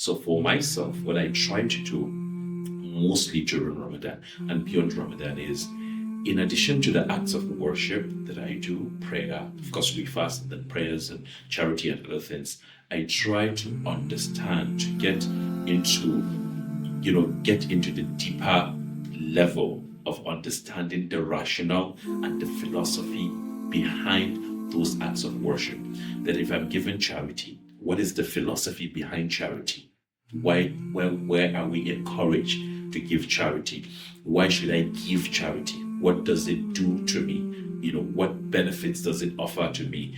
So for myself, what I try to do mostly during Ramadan and beyond Ramadan is, in addition to the acts of worship that I do, prayer, of course we fast, and then prayers and charity and other things, I try to understand, to get into the deeper level of understanding the rationale and the philosophy behind those acts of worship. That if I'm giving charity, what is the philosophy behind charity? Where are we encouraged to give charity? Why should I give charity? What does it do to me? What benefits does it offer to me?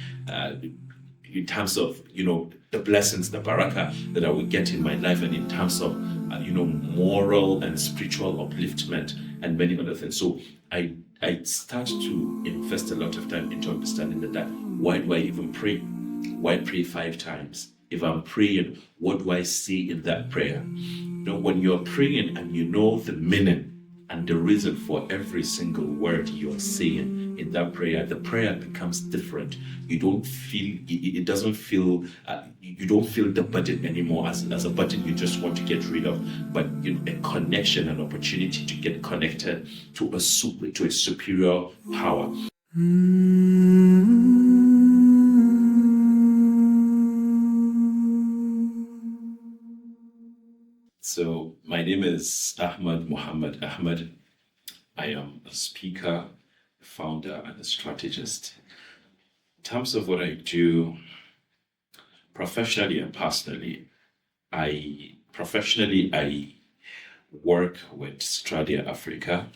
In terms of, the blessings, the barakah that I will get in my life, and in terms of, moral and spiritual upliftment and many other things. So I start to invest a lot of time into understanding that why do I even pray? Why pray 5 times? If I'm praying, what do I say in that prayer? When you're praying and you know the meaning and the reason for every single word you're saying in that prayer, the prayer becomes different. You don't feel it doesn't feel you don't feel the burden anymore as a burden you just want to get rid of, but a connection, an opportunity to get connected to a superior power. So my name is Ahmad Muhammad Ahmad. I am a speaker, founder, and a strategist. In terms of what I do professionally and personally, I work with Stradia Africa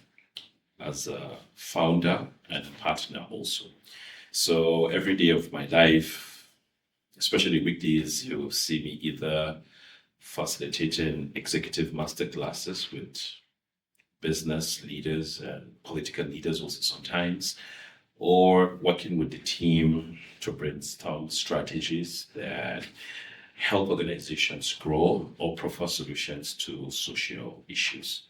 as a founder and a partner also. So every day of my life, especially weekdays, you'll see me either facilitating executive masterclasses with business leaders and political leaders also sometimes, or working with the team to brainstorm strategies that help organizations grow or provide solutions to social issues.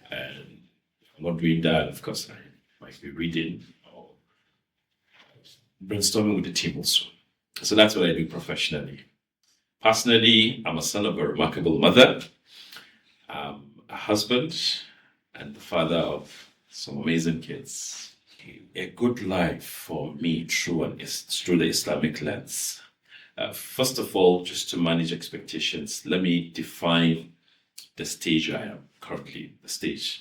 And if I'm not doing that, of course, I might be reading or brainstorming with the team also. So that's what I do professionally. Personally, I'm a son of a remarkable mother, a husband, and the father of some amazing kids. A good life for me through the Islamic lens. First of all, just to manage expectations, let me define the stage I am currently,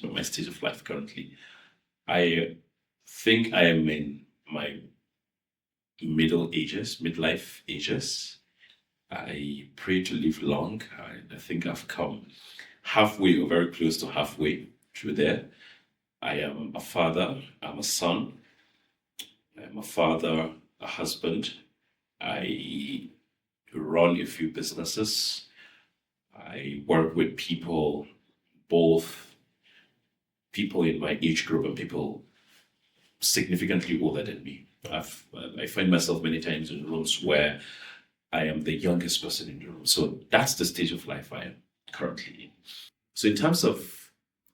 my stage of life currently. I think I am in my midlife ages. I pray to live long. I think I've come halfway or very close to halfway through there. I am a father, I'm a son, I'm a father, a husband. I run a few businesses. I work with people, both people in my age group and people significantly older than me. I find myself many times in rooms where I am the youngest person in the room. So that's the stage of life I am currently in. So in terms of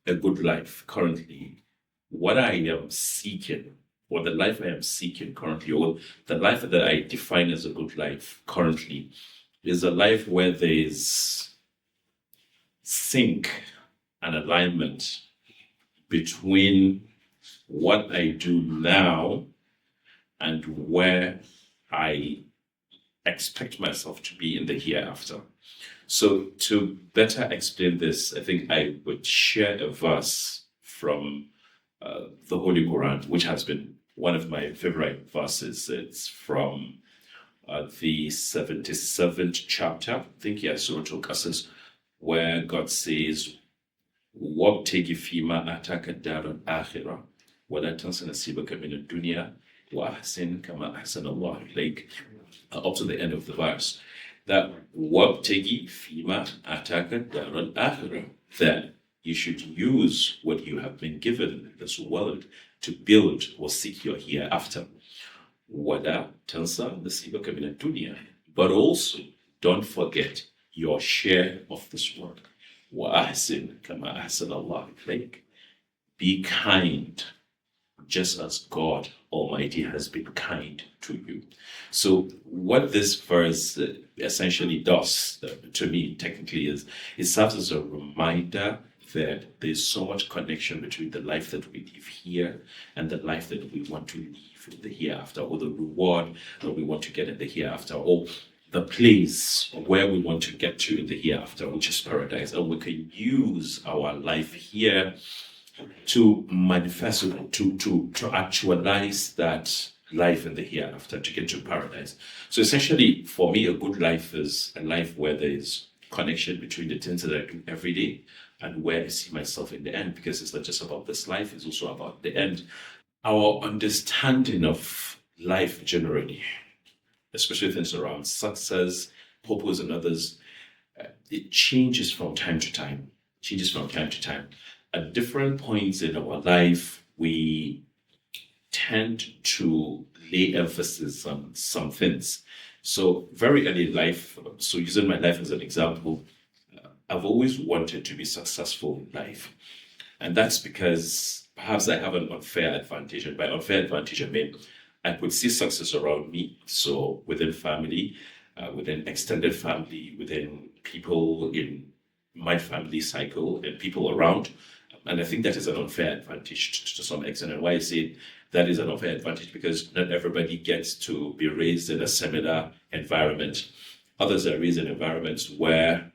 a good life currently, what I am seeking, or the life I am seeking currently, or the life that I define as a good life currently, is a life where there is sync and alignment between what I do now and where I expect myself to be in the hereafter. So to better explain this, I think I would share a verse from the Holy Quran, which has been one of my favorite verses. It's from the 77th chapter, I think, Surah Al-Qasas, where God says, وَابْتَغِ فِيمَا آتَاكَ الدَّارَ الْآخِرَةَ وَلَا تَنْسَ نَصِيبَكَ مِنَ الدُّنْيَا وَأَحْسِنْ كَمَا أَحْسَنَ اللَّهُ إِلَيْكَ, up to the end of the verse. That وَابْتَغِ فِيمَا آتَاكَ الدَّارَ الْآخِرَةَ, that you should use what you have been given in this world to build or seek your hereafter. وَلَا تَنْسَ نَصِيبَكَ مِنَ الدُّنْيا, but also don't forget your share of this world. وَأَحْسِنْ كَمَا أَحْسَنَ اللَّهُ إِلَيْكَ, be kind just as God Almighty has been kind to you. So, what this verse essentially does to me, technically, is it serves as a reminder that there's so much connection between the life that we live here and the life that we want to live in the hereafter, or the reward that we want to get in the hereafter, or the place where we want to get to in the hereafter, which is paradise. And we can use our life here to manifest, to actualize that life in the hereafter, to get to paradise. So essentially, for me, a good life is a life where there is connection between the things that I do every day and where I see myself in the end, because it's not just about this life, it's also about the end. Our understanding of life generally, especially things around success, purpose, and others, it changes from time to time. At different points in our life, we tend to lay emphasis on some things. So very early in life, so using my life as an example, I've always wanted to be successful in life. And that's because perhaps I have an unfair advantage. And by unfair advantage, I mean I could see success around me. So within family, within extended family, within people in my family cycle and people around. And I think that is an unfair advantage to some extent. And why I say that is an unfair advantage, because not everybody gets to be raised in a similar environment. Others are raised in environments where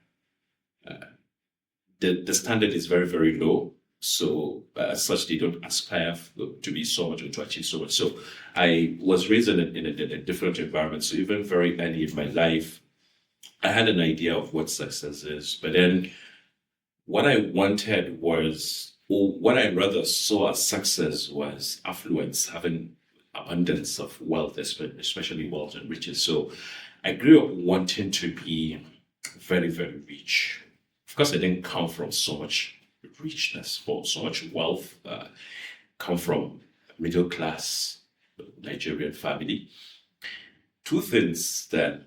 the standard is very, very low. So as such, they don't aspire to be so much or to achieve so much. So I was raised in a different environment. So even very early in my life, I had an idea of what success is. But then what I wanted was, or what I rather saw as success, was affluence, having abundance of wealth, especially wealth and riches. So I grew up wanting to be very, very rich. Of course, I didn't come from so much richness, or so much wealth, come from middle class Nigerian family. Two things that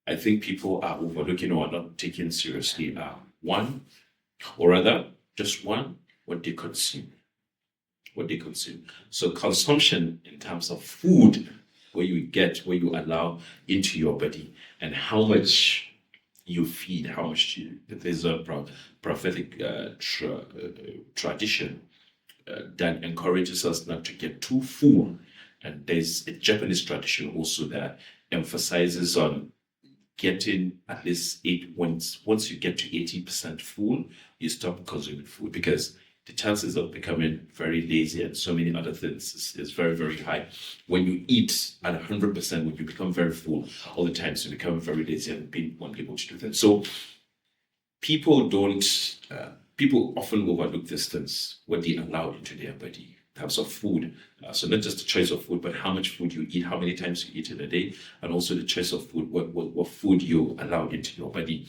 I think people are overlooking or not taking seriously are one, or rather, just one, what they consume. What they consume. So consumption in terms of food, where you allow into your body, and how much you feed, how much there's a prophetic tradition that encourages us not to get too full. And there's a Japanese tradition also that emphasizes on getting at least once you get to 80% full, you stop consuming food, because the chances of becoming very lazy and so many other things is very, very high. When you eat at 100%, when you become very full all the time, so you become very lazy and being unable to do things. So people often overlook this things, what they allow into their body in terms of food. So not just the choice of food, but how much food you eat, how many times you eat in a day, and also the choice of food, what food you allow into your body.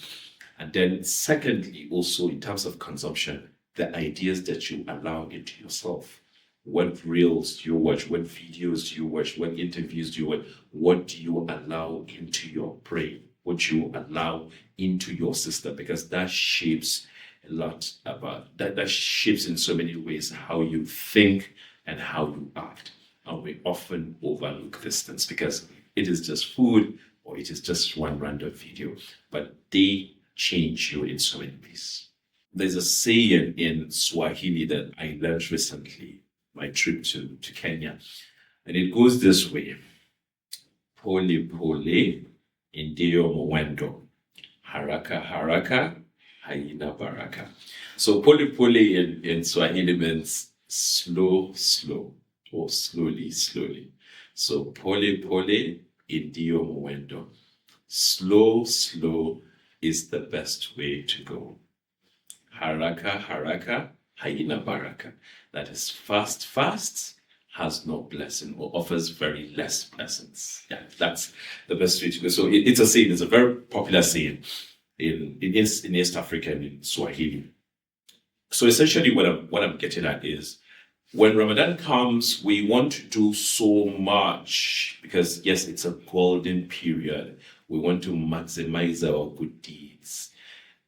And then secondly, also in terms of consumption, the ideas that you allow into yourself. What reels do you watch? What videos do you watch? What interviews do you watch? What do you allow into your brain? What you allow into your system? Because that shapes a lot about that shapes in so many ways how you think and how you act. And we often overlook these things because it is just food or it is just one random video, but they change you in so many ways. There's a saying in Swahili that I learned recently, my trip to Kenya, and it goes this way: pole pole, indio mwendo, haraka haraka, haina baraka. So pole pole in Swahili means slow, slow, or slowly, slowly. So pole pole, indio mwendo. Slow, slow is the best way to go. Haraka, haraka, haina baraka. That is fast, fast has no blessing or offers very less blessings. Yeah, that's the best way to go. So it's a saying, it's a very popular saying in East Africa and in Swahili. So essentially what I'm getting at is when Ramadan comes, we want to do so much because yes, it's a golden period. We want to maximize our good deeds.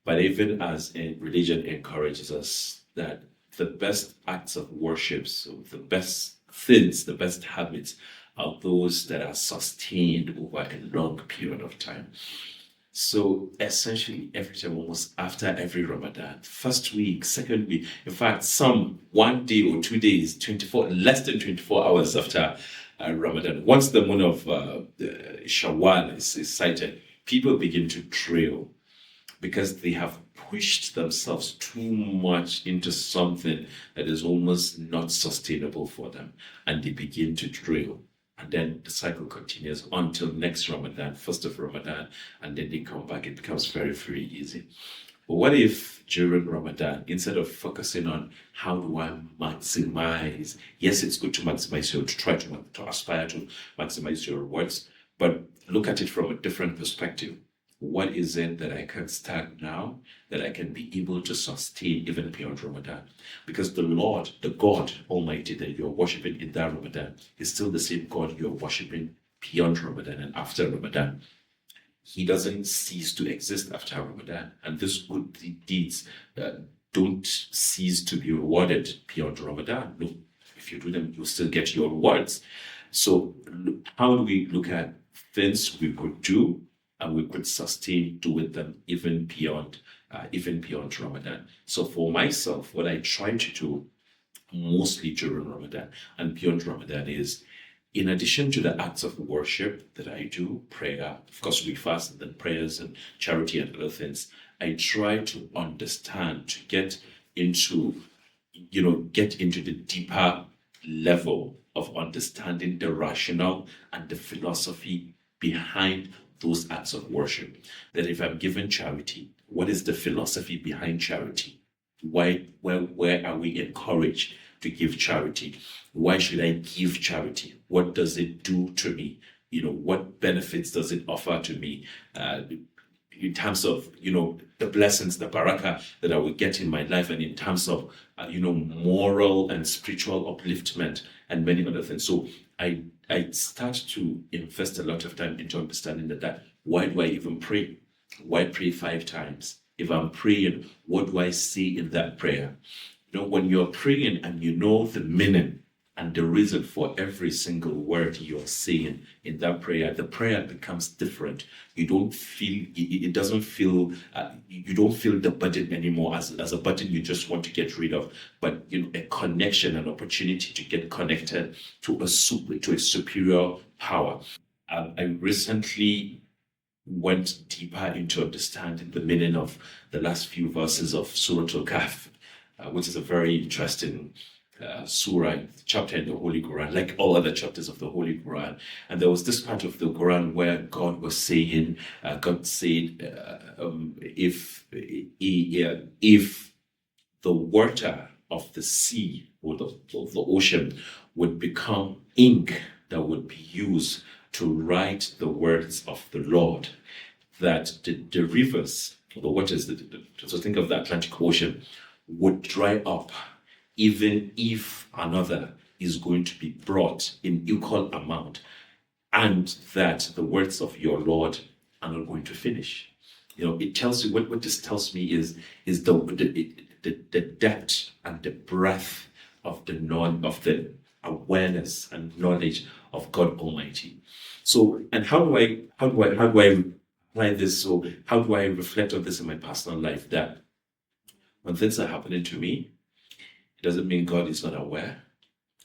But even as religion encourages us that the best acts of worship, so the best things, the best habits are those that are sustained over a long period of time. So essentially, every time, almost after every Ramadan, first week, second week, in fact, some 1 day or 2 days, 24, less than 24 hours after Ramadan, once the moon of Shawwal is sighted, people begin to trail because they have pushed themselves too much into something that is almost not sustainable for them, and they begin to trail. And then the cycle continues until next Ramadan, first of Ramadan, and then they come back. It becomes very, very easy. But what if during Ramadan, instead of focusing on how do I maximize, yes, it's good to maximize to try to aspire to maximize your rewards, but look at it from a different perspective. What is it that I can start now that I can be able to sustain even beyond Ramadan? Because the Lord, the God Almighty that you're worshiping in that Ramadan is still the same God you're worshiping beyond Ramadan and after Ramadan. He doesn't cease to exist after Ramadan, and these good deeds don't cease to be rewarded beyond Ramadan. No, if you do them, you'll still get your rewards. So, how do we look at things we could do and we could sustain doing them even beyond Ramadan? So, for myself, what I try to do mostly during Ramadan and beyond Ramadan is, in addition to the acts of worship that I do, prayer, of course we fast and then prayers and charity and other things, I try to understand, to get into the deeper level of understanding the rationale and the philosophy behind those acts of worship. That if I'm given charity, what is the philosophy behind charity? Where are we encouraged to give charity? Why should I give charity? What does it do to me? What benefits does it offer to me? In terms of, the blessings, the barakah that I will get in my life, and in terms of, moral and spiritual upliftment and many other things. So I start to invest a lot of time into understanding that why do I even pray? Why pray 5 times? If I'm praying, what do I say in that prayer? When you're praying and you know the meaning and the reason for every single word you're saying in that prayer, the prayer becomes different. You don't feel, it doesn't feel, you don't feel the burden anymore as a burden you just want to get rid of, but a connection, an opportunity to get connected to a superior power. I recently went deeper into understanding the meaning of the last few verses of Surah Al-Kahf, which is a very interesting surah, chapter in the Holy Quran, like all other chapters of the Holy Quran. And there was this part of the Quran where God was saying, God said, if the water of the sea or of the ocean would become ink that would be used to write the words of the Lord, that the rivers, the waters, so think of the Atlantic Ocean, would dry up even if another is going to be brought in equal amount, and that the words of your Lord are not going to finish. It tells you, what this tells me is the depth and the breadth of the awareness and knowledge of God Almighty. So, and how do I apply this? So how do I reflect on this in my personal life? That when things are happening to me, it doesn't mean God is not aware.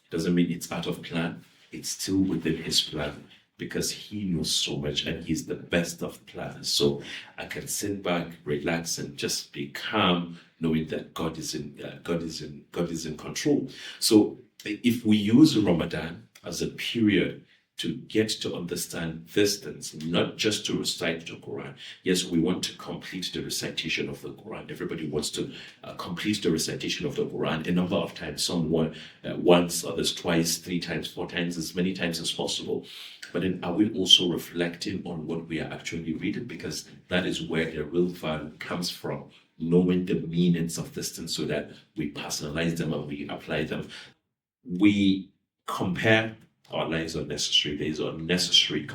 It doesn't mean it's out of plan. It's still within His plan, because He knows so much and He's the best of planners. So I can sit back, relax, and just be calm, knowing that God is in control. So if we use Ramadan as a period to get to understand these things, not just to recite the Quran. Yes, we want to complete the recitation of the Quran. Everybody wants to complete the recitation of the Quran a number of times. Some once, others twice, 3 times, 4 times, as many times as possible. But then are we also reflecting on what we are actually reading? Because that is where the real value comes from, knowing the meanings of these things so that we personalize them and we apply them. We compare Our lives are necessary. There is unnecessary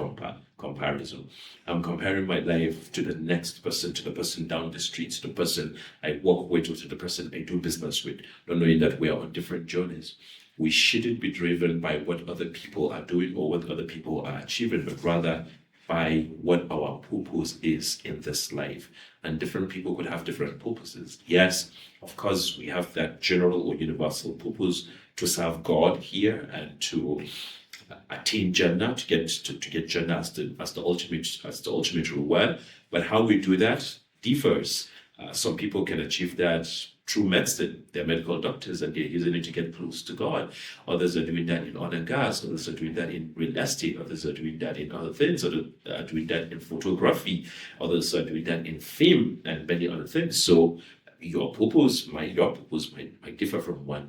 comparison. I'm comparing my life to the next person, to the person down the street, to the person I walk with, or to the person I do business with, not knowing that we are on different journeys. We shouldn't be driven by what other people are doing or what other people are achieving, but rather by what our purpose is in this life. And different people could have different purposes. Yes, of course, we have that general or universal purpose to serve God here and to attain Jannah, to get Jannah as the ultimate reward. But how we do that differs. Some people can achieve that through medicine. They're medical doctors and they're using it to get close to God. Others are doing that in oil and gas. Others are doing that in real estate. Others are doing that in other things. Others are doing that in photography. Others are doing that in film and many other things. So your purpose might differ from my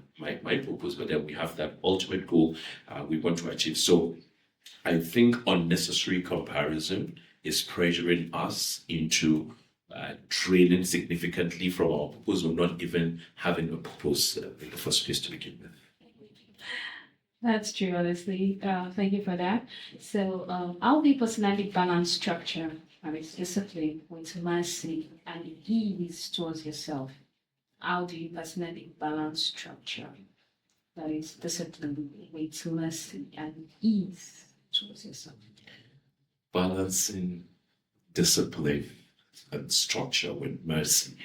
purpose, but then we have that ultimate goal we want to achieve. So I think unnecessary comparison is pressuring us into trailing significantly from our purpose, or not even having a purpose in the first place to begin with. That's true, honestly. Thank you for that. So, how do you personally balance structure and its discipline with mercy and ease towards yourself? How do you personally balance structure that is discipline with mercy and ease towards yourself? Balancing discipline and structure with mercy.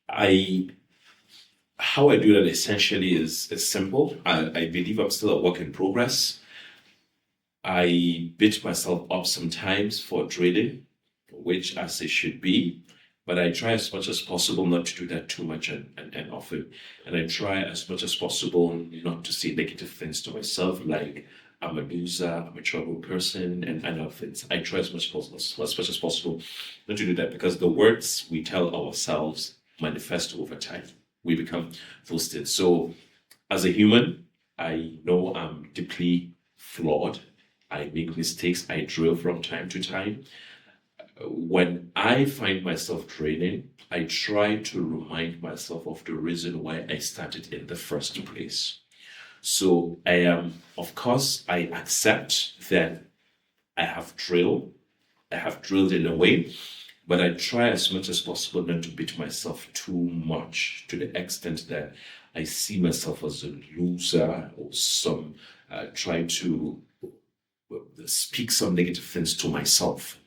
How I do that essentially is simple. I believe I'm still a work in progress. I beat myself up sometimes for trading, which as it should be, but I try as much as possible not to do that too much and often. And I try as much as possible not to say negative things to myself, like I'm a loser, I'm a trouble person, and other things. I try as much as possible not to do that, because the words we tell ourselves manifest over time. We become those things. So as a human, I know I'm deeply flawed. I make mistakes. I drill from time to time. When I find myself draining, I try to remind myself of the reason why I started in the first place. So of course, I accept that I have drilled. I have drilled in a way, but I try as much as possible not to beat myself too much to the extent that I see myself as a loser, or try to speak some negative things to myself.